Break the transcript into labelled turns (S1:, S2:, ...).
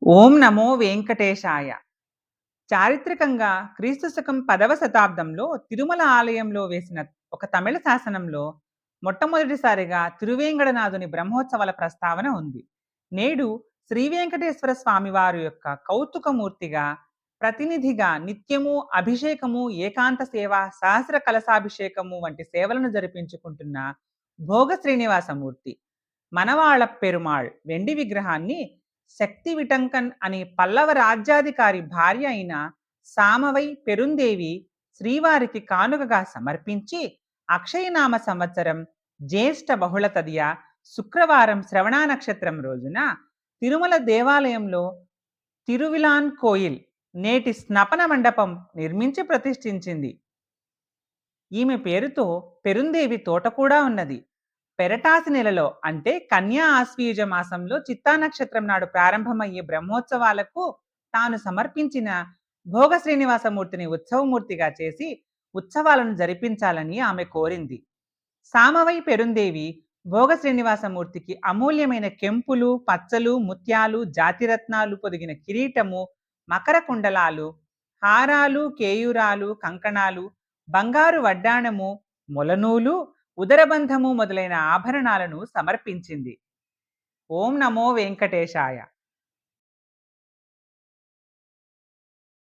S1: ఓం నమో వెంకటేశాయ. చారిత్రకంగా క్రీస్తు శకం 10వ శతాబ్దంలో తిరుమల ఆలయంలో వేసిన ఒక తమిళ శాసనంలో మొట్టమొదటిసారిగా తిరువేంగడనాథుని బ్రహ్మోత్సవాల ప్రస్తావన ఉంది. నేడు శ్రీ వెంకటేశ్వర స్వామివారి యొక్క కౌతుకమూర్తిగా, ప్రతినిధిగా నిత్యము అభిషేకము, ఏకాంత సేవ, సహస్ర కలశాభిషేకము వంటి సేవలను జరిపించుకుంటున్న భోగ శ్రీనివాసమూర్తి మనవాళ పెరుమాళ్ వెండి విగ్రహాన్ని శక్తి విటంకన్ అనే పల్లవ రాజ్యాధికారి భార్య అయిన సామవై పెరుందేవి శ్రీవారికి కానుకగా సమర్పించి అక్షయనామ సంవత్సరం జ్యేష్ఠ బహుళ తదియ శుక్రవారం శ్రవణ నక్షత్రం రోజున తిరుమల దేవాలయంలో తిరువిలాన్ కోయిల్ నేటి స్నపన మండపం నిర్మించి ప్రతిష్ఠించింది. ఈమె పేరుతో పెరుందేవి తోట కూడా ఉన్నది. పెరటాసి నెలలో అంటే కన్యా ఆశ్వీజ మాసంలో చిత్తా నక్షత్రం నాడు ప్రారంభమయ్యే బ్రహ్మోత్సవాలకు తాను సమర్పించిన భోగ శ్రీనివాసమూర్తిని ఉత్సవమూర్తిగా చేసి ఉత్సవాలను జరిపించాలని ఆమె కోరింది. సామవై పెరుందేవి భోగ శ్రీనివాసమూర్తికి అమూల్యమైన కెంపులు, పచ్చలు, ముత్యాలు, జాతిరత్నాలు పొదిగిన కిరీటము, మకర కుండలాలు, హారాలు, కేయూరాలు, కంకణాలు, బంగారు వడ్డాణము, మొలనూలు, ఉదరబంధము మొదలైన ఆభరణాలను సమర్పించింది. ఓం నమో వెంకటేశాయ.